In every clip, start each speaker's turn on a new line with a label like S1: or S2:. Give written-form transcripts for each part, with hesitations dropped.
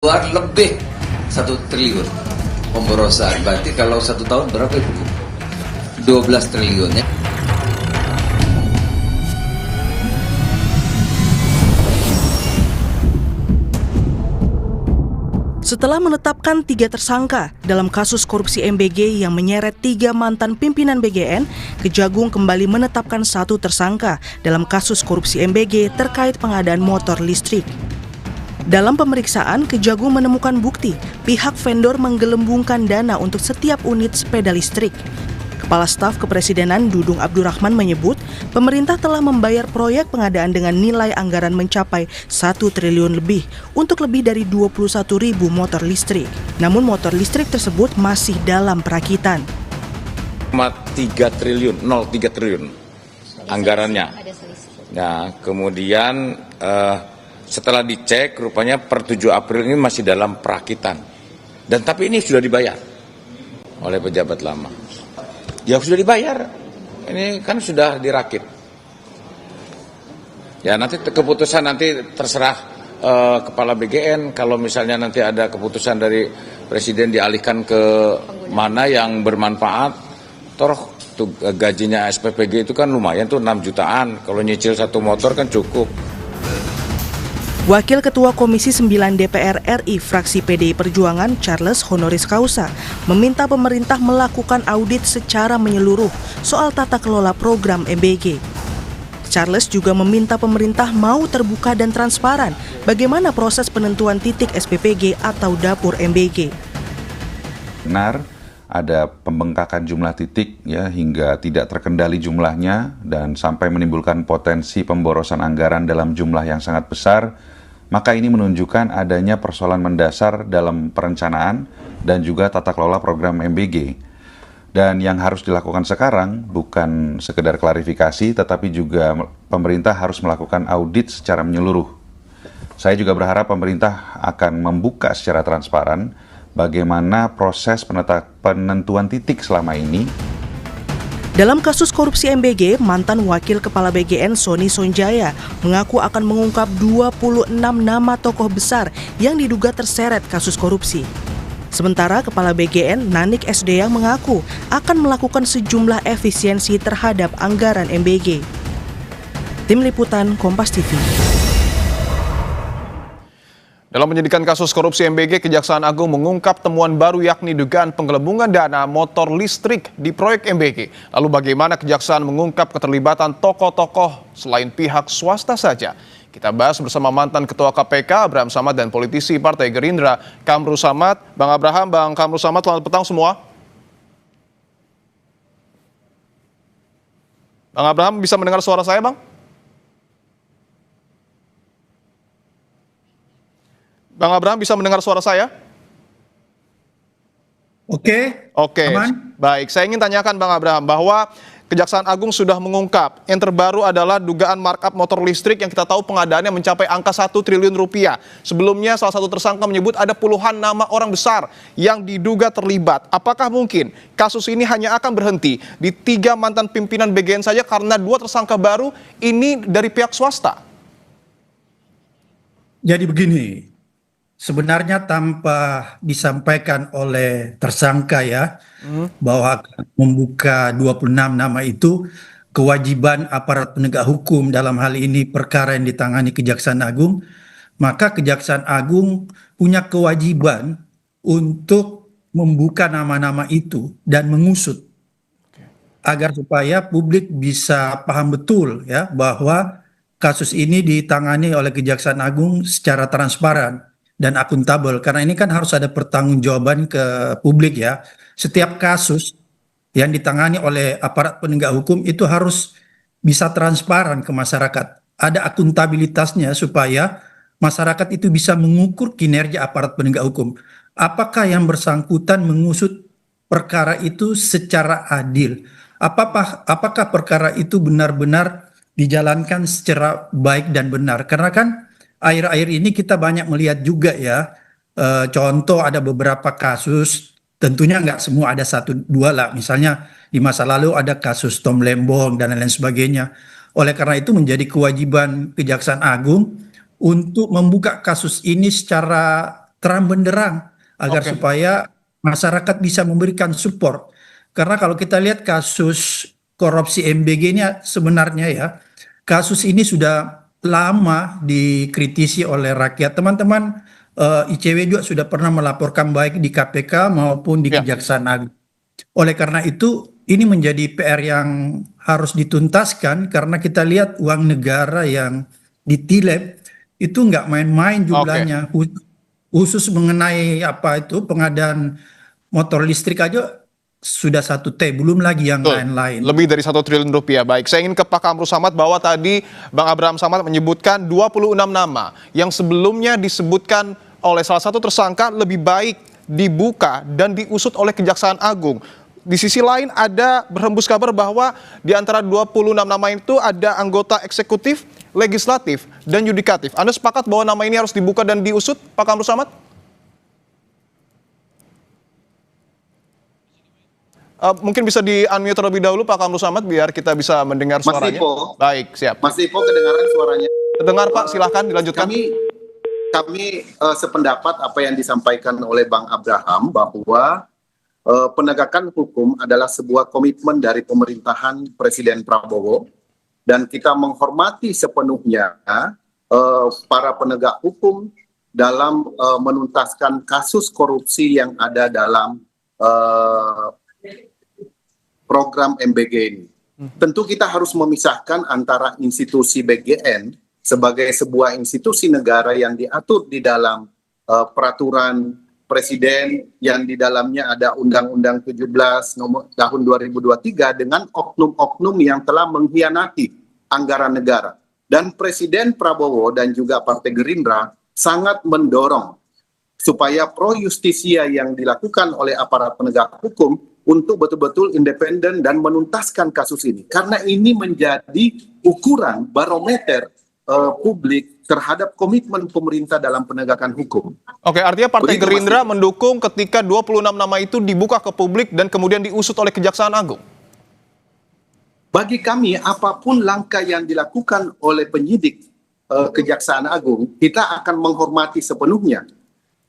S1: Keluar lebih 1 triliun pemborosan. Berarti kalau 1 tahun berapa itu? 12 triliun ya.
S2: Setelah menetapkan 3 tersangka dalam kasus korupsi MBG yang menyeret 3 mantan pimpinan BGN, Kejagung kembali menetapkan 1 tersangka dalam kasus korupsi MBG terkait pengadaan motor listrik. Dalam pemeriksaan, Kejagung menemukan bukti pihak vendor menggelembungkan dana untuk setiap unit sepeda listrik. Kepala Staf Kepresidenan Dudung Abdurrahman menyebut pemerintah telah membayar proyek pengadaan dengan nilai anggaran mencapai 1 triliun lebih untuk lebih dari 21.000 motor listrik. Namun motor listrik tersebut masih dalam perakitan.
S3: 3 triliun, 0,3 triliun anggarannya. Nah, kemudian setelah dicek rupanya per 7 April ini masih dalam perakitan. Dan tapi ini sudah dibayar oleh pejabat lama. Ya sudah dibayar, ini kan sudah dirakit. Ya nanti keputusan nanti terserah kepala BGN, kalau misalnya nanti ada keputusan dari presiden dialihkan ke mana yang bermanfaat, toh gajinya SPPG itu kan lumayan tuh 6 jutaan, kalau nyicil 1 motor kan cukup.
S2: Wakil Ketua Komisi 9 DPR RI fraksi PDI Perjuangan Charles Honoris Causa meminta pemerintah melakukan audit secara menyeluruh soal tata kelola program MBG. Charles juga meminta pemerintah mau terbuka dan transparan bagaimana proses penentuan titik SPPG atau dapur MBG.
S4: Benar, ada pembengkakan jumlah titik ya hingga tidak terkendali jumlahnya dan sampai menimbulkan potensi pemborosan anggaran dalam jumlah yang sangat besar. Maka ini menunjukkan adanya persoalan mendasar dalam perencanaan dan juga tata kelola program MBG. Dan yang harus dilakukan sekarang bukan sekedar klarifikasi, tetapi juga pemerintah harus melakukan audit secara menyeluruh. Saya juga berharap pemerintah akan membuka secara transparan bagaimana proses penentuan titik selama ini.
S2: Dalam kasus korupsi MBG, mantan Wakil Kepala BGN Sony Sonjaya mengaku akan mengungkap 26 nama tokoh besar yang diduga terseret kasus korupsi. Sementara Kepala BGN Nanik Sdeyang mengaku akan melakukan sejumlah efisiensi terhadap anggaran MBG. Tim Liputan Kompas TV.
S5: Dalam penyidikan kasus korupsi MBG, Kejaksaan Agung mengungkap temuan baru yakni dugaan penggelembungan dana motor listrik di proyek MBG. Lalu bagaimana Kejaksaan mengungkap keterlibatan tokoh-tokoh selain pihak swasta saja? Kita bahas bersama mantan Ketua KPK Abraham Samad dan politisi Partai Gerindra Kamru Samad. Bang Abraham, Bang Kamru Samad, selamat petang semua. Bang Abraham bisa mendengar suara saya, Bang? Bang Abraham bisa mendengar suara saya? Oke. Aman? Baik, saya ingin tanyakan Bang Abraham bahwa Kejaksaan Agung sudah mengungkap yang terbaru adalah dugaan markup motor listrik yang kita tahu pengadaannya mencapai angka 1 triliun rupiah. Sebelumnya salah satu tersangka menyebut ada puluhan nama orang besar yang diduga terlibat. Apakah mungkin kasus ini hanya akan berhenti di 3 mantan pimpinan BGN saja karena 2 tersangka baru ini dari pihak swasta?
S6: Jadi begini. Sebenarnya tanpa disampaikan oleh tersangka ya, bahwa akan membuka 26 nama itu, kewajiban aparat penegak hukum dalam hal ini perkara yang ditangani Kejaksaan Agung, maka Kejaksaan Agung punya kewajiban untuk membuka nama-nama itu dan mengusut agar supaya publik bisa paham betul ya bahwa kasus ini ditangani oleh Kejaksaan Agung secara transparan dan akuntabel, karena ini kan harus ada pertanggungjawaban ke publik ya. Setiap kasus yang ditangani oleh aparat penegak hukum itu harus bisa transparan ke masyarakat. Ada akuntabilitasnya supaya masyarakat itu bisa mengukur kinerja aparat penegak hukum. Apakah yang bersangkutan mengusut perkara itu secara adil? Apakah perkara itu benar-benar dijalankan secara baik dan benar? Karena kan akhir-akhir ini kita banyak melihat juga ya, contoh ada beberapa kasus, tentunya nggak semua, ada 1-2 lah. Misalnya di masa lalu ada kasus Tom Lembong dan lain-lain sebagainya. Oleh karena itu menjadi kewajiban Kejaksaan Agung untuk membuka kasus ini secara terang benderang agar
S5: Oke.
S6: supaya masyarakat bisa memberikan support. Karena kalau kita lihat kasus korupsi MBG ini sebenarnya ya, kasus ini sudah lama dikritisi oleh rakyat. Teman-teman ICW juga sudah pernah melaporkan baik di KPK maupun di
S5: Ya.
S6: Kejaksaan Agung. Oleh karena itu, ini menjadi PR yang harus dituntaskan karena kita lihat uang negara yang ditilep itu nggak main-main jumlahnya. Khusus mengenai apa itu pengadaan motor listrik aja sudah 1 T, belum lagi yang
S5: Betul.
S6: lain-lain.
S5: Lebih dari 1 triliun rupiah. Baik, saya ingin ke Pak Kamru Samad bahwa tadi Bang Abraham Samad menyebutkan 26 nama yang sebelumnya disebutkan oleh salah satu tersangka lebih baik dibuka dan diusut oleh Kejaksaan Agung. Di sisi lain ada berhembus kabar bahwa di antara 26 nama itu ada anggota eksekutif, legislatif, dan yudikatif. Anda sepakat bahwa nama ini harus dibuka dan diusut, Pak Kamru Samad? Mungkin bisa di-unmute terlebih dahulu Pak Kamru Samad biar kita bisa mendengar
S7: Mas
S5: suaranya.
S7: Ipo.
S5: Baik, siap.
S7: Mas Ipo kedengaran suaranya.
S5: Dengar Pak, silahkan dilanjutkan.
S7: Kami sependapat apa yang disampaikan oleh Bang Abraham bahwa penegakan hukum adalah sebuah komitmen dari pemerintahan Presiden Prabowo dan kita menghormati sepenuhnya para penegak hukum dalam menuntaskan kasus korupsi yang ada dalam program MBG ini. Tentu kita harus memisahkan antara institusi BGN sebagai sebuah institusi negara yang diatur di dalam peraturan Presiden yang di dalamnya ada Undang-Undang 17 tahun 2023 dengan oknum-oknum yang telah mengkhianati anggaran negara. Dan Presiden Prabowo dan juga Partai Gerindra sangat mendorong supaya pro justisia yang dilakukan oleh aparat penegak hukum untuk betul-betul independen dan menuntaskan kasus ini. Karena ini menjadi ukuran barometer publik terhadap komitmen pemerintah dalam penegakan hukum.
S5: Oke, artinya Partai
S7: Begitu, Mas
S5: Gerindra
S7: Ipo.
S5: mendukung ketika 26 nama itu dibuka ke publik dan kemudian diusut oleh Kejaksaan Agung.
S7: Bagi kami, apapun langkah yang dilakukan oleh penyidik Kejaksaan Agung, kita akan menghormati sepenuhnya.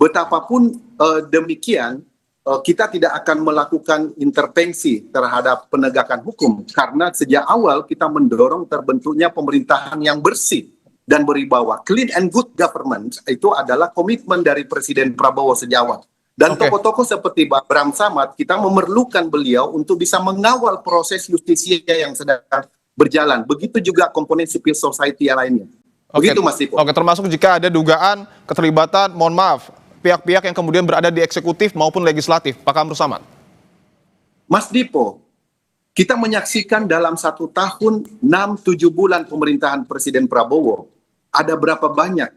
S7: Betapapun demikian, kita tidak akan melakukan intervensi terhadap penegakan hukum karena sejak awal kita mendorong terbentuknya pemerintahan yang bersih dan berwibawa. Clean and good government itu adalah komitmen dari Presiden Prabowo sejak awal. Dan
S5: Oke.
S7: tokoh-tokoh seperti Pak Bram Samad, kita memerlukan beliau untuk bisa mengawal proses justisia yang sedang berjalan. Begitu juga komponen civil society yang lainnya. Begitu Mas Ipo.
S5: Oke, termasuk jika ada dugaan keterlibatan, mohon maaf, pihak-pihak yang kemudian berada di eksekutif maupun legislatif. Pak Kamru Samad.
S7: Mas Dipo, kita menyaksikan dalam 1 tahun 6-7 bulan pemerintahan Presiden Prabowo, ada berapa banyak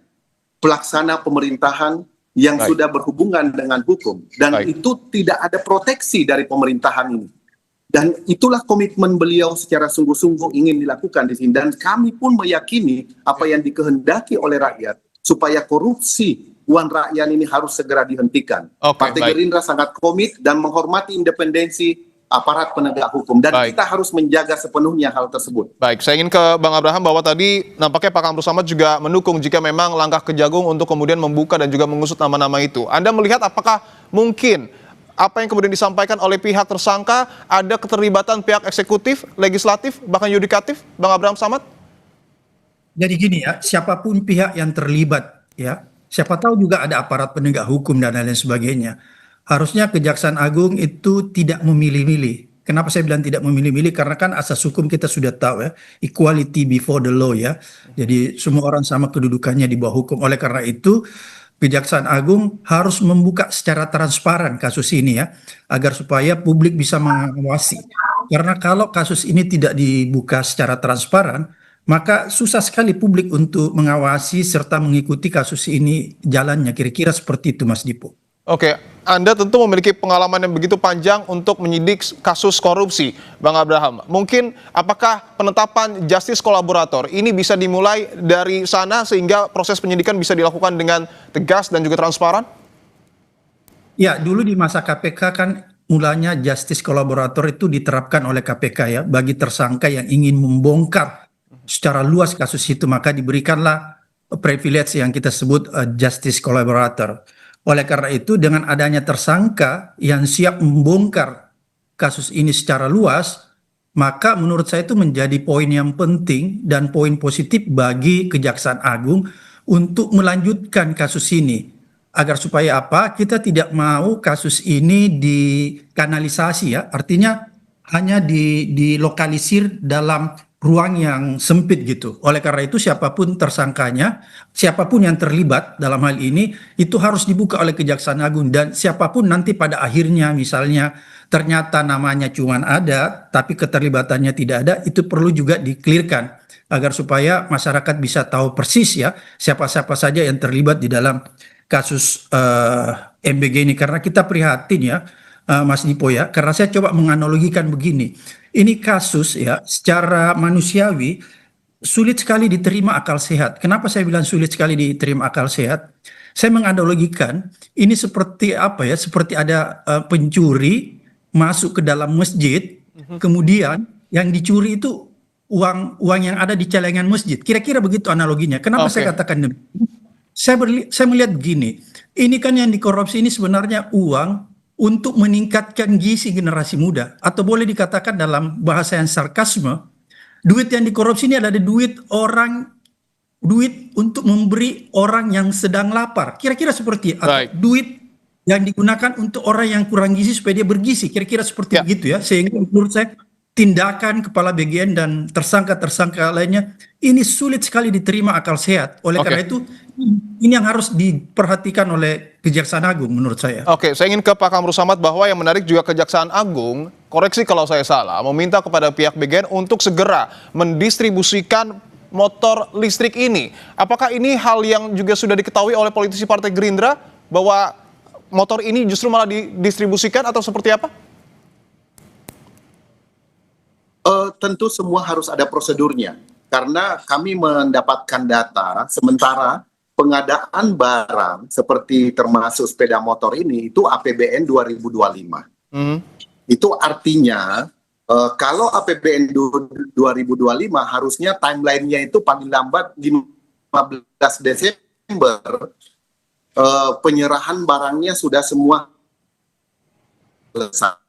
S7: pelaksana pemerintahan yang
S5: Baik.
S7: sudah berhubungan dengan hukum. Dan
S5: Baik.
S7: itu tidak ada proteksi dari pemerintahan ini. Dan itulah komitmen beliau secara sungguh-sungguh ingin dilakukan di sini. Dan kami pun meyakini apa yang dikehendaki oleh rakyat, supaya korupsi uang rakyat ini harus segera dihentikan.
S5: Oke,
S7: Partai
S5: baik.
S7: Gerindra sangat komit dan menghormati independensi aparat penegak hukum. Dan
S5: Baik.
S7: kita harus menjaga sepenuhnya hal tersebut.
S5: Baik, saya ingin ke Bang Abraham bahwa tadi nampaknya Pak Kamru Samad juga mendukung jika memang langkah Kejagung untuk kemudian membuka dan juga mengusut nama-nama itu. Anda melihat apakah mungkin apa yang kemudian disampaikan oleh pihak tersangka ada keterlibatan pihak eksekutif, legislatif, bahkan yudikatif, Bang Abraham Samad?
S6: Jadi gini ya, siapapun pihak yang terlibat ya, siapa tahu juga ada aparat penegak hukum dan lain sebagainya. Harusnya Kejaksaan Agung itu tidak memilih-milih. Kenapa saya bilang tidak memilih-milih? Karena kan asas hukum kita sudah tahu ya, equality before the law ya. Jadi semua orang sama kedudukannya di bawah hukum. Oleh karena itu Kejaksaan Agung harus membuka secara transparan kasus ini ya, agar supaya publik bisa mengawasi. Karena kalau kasus ini tidak dibuka secara transparan, maka susah sekali publik untuk mengawasi serta mengikuti kasus ini jalannya. Kira-kira seperti itu Mas Dipo.
S5: Oke, Anda tentu memiliki pengalaman yang begitu panjang untuk menyidik kasus korupsi, Bang Abraham. Mungkin apakah penetapan justice kolaborator ini bisa dimulai dari sana sehingga proses penyidikan bisa dilakukan dengan tegas dan juga transparan?
S6: Ya, dulu di masa KPK kan mulanya justice kolaborator itu diterapkan oleh KPK ya, bagi tersangka yang ingin membongkar secara luas kasus itu, maka diberikanlah privilege yang kita sebut justice collaborator. Oleh karena itu, dengan adanya tersangka yang siap membongkar kasus ini secara luas, maka menurut saya itu menjadi poin yang penting dan poin positif bagi Kejaksaan Agung untuk melanjutkan kasus ini. Agar supaya apa? Kita tidak mau kasus ini dikanalisasi ya, artinya hanya dilokalisir dalam ruang yang sempit gitu. Oleh karena itu siapapun tersangkanya, siapapun yang terlibat dalam hal ini itu harus dibuka oleh Kejaksaan Agung, dan siapapun nanti pada akhirnya misalnya ternyata namanya cuma ada tapi keterlibatannya tidak ada, itu perlu juga di-clearkan agar supaya masyarakat bisa tahu persis ya siapa-siapa saja yang terlibat di dalam kasus MBG ini. Karena kita prihatin ya, Mas Dipo ya, karena saya coba menganalogikan begini. Ini kasus ya secara manusiawi sulit sekali diterima akal sehat. Kenapa saya bilang sulit sekali diterima akal sehat? Saya menganalogikan ini seperti apa ya? Seperti ada pencuri masuk ke dalam masjid, kemudian yang dicuri itu uang yang ada di celengan masjid. Kira-kira begitu analoginya. Kenapa saya katakan demikian? Saya melihat begini. Ini kan yang dikorupsi ini sebenarnya uang untuk meningkatkan gizi generasi muda, atau boleh dikatakan dalam bahasa yang sarkasme, duit yang dikorupsi ini adalah duit untuk memberi orang yang sedang lapar, kira-kira seperti atau duit yang digunakan untuk orang yang kurang gizi supaya dia bergizi, kira-kira seperti begitu ya. Sehingga menurut saya tindakan kepala BGN dan tersangka-tersangka lainnya ini sulit sekali diterima akal sehat. Oleh karena itu ini yang harus diperhatikan oleh Kejaksaan Agung menurut saya.
S5: Oke, saya ingin ke Pak Kamru Samad bahwa yang menarik juga Kejaksaan Agung, koreksi kalau saya salah, meminta kepada pihak BGN untuk segera mendistribusikan motor listrik ini. Apakah ini hal yang juga sudah diketahui oleh politisi Partai Gerindra bahwa motor ini justru malah didistribusikan atau seperti apa?
S7: Tentu semua harus ada prosedurnya, karena kami mendapatkan data sementara pengadaan barang seperti termasuk sepeda motor ini itu APBN 2025. Itu artinya kalau APBN 2025 harusnya timelinenya itu paling lambat 15 Desember penyerahan barangnya sudah semua selesai.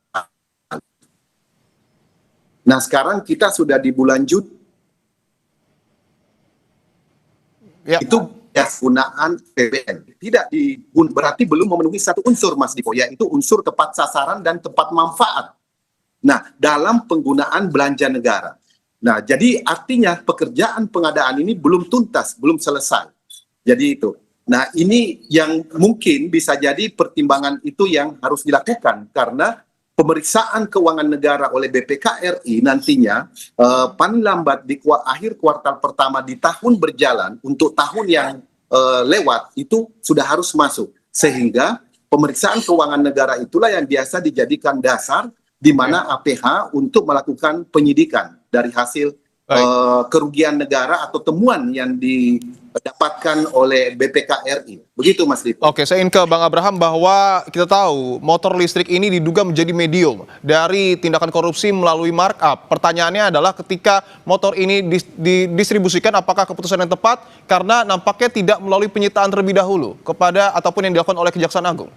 S7: Nah sekarang kita sudah di bulan Juni, itu penggunaan APBN tidak berarti belum memenuhi satu unsur Mas Dipo, yaitu unsur tepat sasaran dan tepat manfaat. Nah dalam penggunaan belanja negara. Nah jadi artinya pekerjaan pengadaan ini belum tuntas, belum selesai. Jadi itu. Nah ini yang mungkin bisa jadi pertimbangan itu yang harus dilakukan, karena pemeriksaan keuangan negara oleh BPK RI nantinya paling lambat di akhir kuartal pertama di tahun berjalan untuk tahun yang lewat itu sudah harus masuk, sehingga pemeriksaan keuangan negara itulah yang biasa dijadikan dasar di mana APH untuk melakukan penyidikan dari hasil kerugian negara atau temuan yang didapatkan oleh BPK RI. Begitu Mas Dipo.
S5: Oke, saya ingin ke Bang Abraham bahwa kita tahu motor listrik ini diduga menjadi medium dari tindakan korupsi melalui markup. Pertanyaannya adalah ketika motor ini didistribusikan apakah keputusan yang tepat, karena nampaknya tidak melalui penyitaan terlebih dahulu kepada ataupun yang dilakukan oleh Kejaksaan Agung.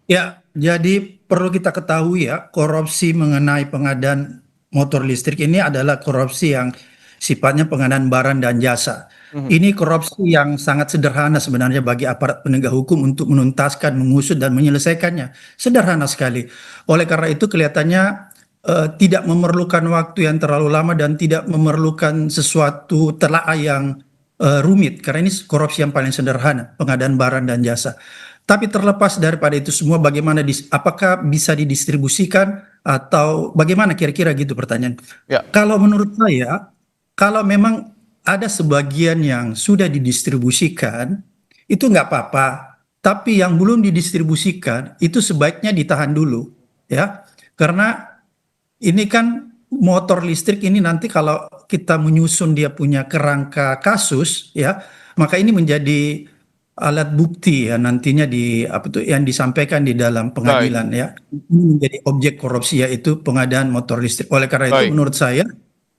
S6: Ya, jadi perlu kita ketahui ya, korupsi mengenai pengadaan motor listrik ini adalah korupsi yang sifatnya pengadaan barang dan jasa. Ini korupsi yang sangat sederhana sebenarnya bagi aparat penegak hukum untuk menuntaskan, mengusut dan menyelesaikannya. Sederhana sekali. Oleh karena itu kelihatannya tidak memerlukan waktu yang terlalu lama dan tidak memerlukan sesuatu telaah yang rumit, karena ini korupsi yang paling sederhana, pengadaan barang dan jasa. Tapi terlepas daripada itu semua, bagaimana apakah bisa didistribusikan atau bagaimana kira-kira gitu pertanyaan. Kalau menurut saya, kalau memang ada sebagian yang sudah didistribusikan, itu nggak apa-apa. Tapi yang belum didistribusikan itu sebaiknya ditahan dulu, ya. Karena ini kan motor listrik ini nanti kalau kita menyusun dia punya kerangka kasus, ya, maka ini menjadi alat bukti ya nantinya yang disampaikan di dalam pengadilan ya. Ini menjadi objek korupsi, yaitu pengadaan motor listrik. Oleh karena itu menurut saya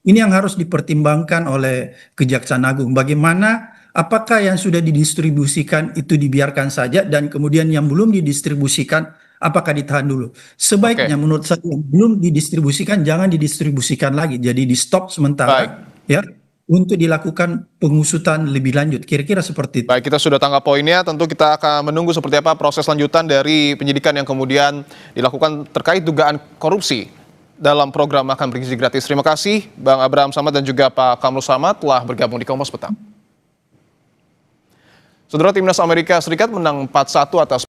S6: ini yang harus dipertimbangkan oleh Kejaksaan Agung, bagaimana apakah yang sudah didistribusikan itu dibiarkan saja dan kemudian yang belum didistribusikan apakah ditahan dulu? Sebaiknya menurut saya yang belum didistribusikan jangan didistribusikan lagi, jadi di stop sementara ya untuk dilakukan pengusutan lebih lanjut. Kira-kira seperti itu.
S5: Baik, kita sudah tangkap poinnya. Tentu kita akan menunggu seperti apa proses lanjutan dari penyidikan yang kemudian dilakukan terkait dugaan korupsi dalam program makan bergizi gratis. Terima kasih Bang Abraham Samad dan juga Pak Kamrul Samad telah bergabung di Kompas Petang. Saudara, Timnas Amerika Serikat menang 4-1 atas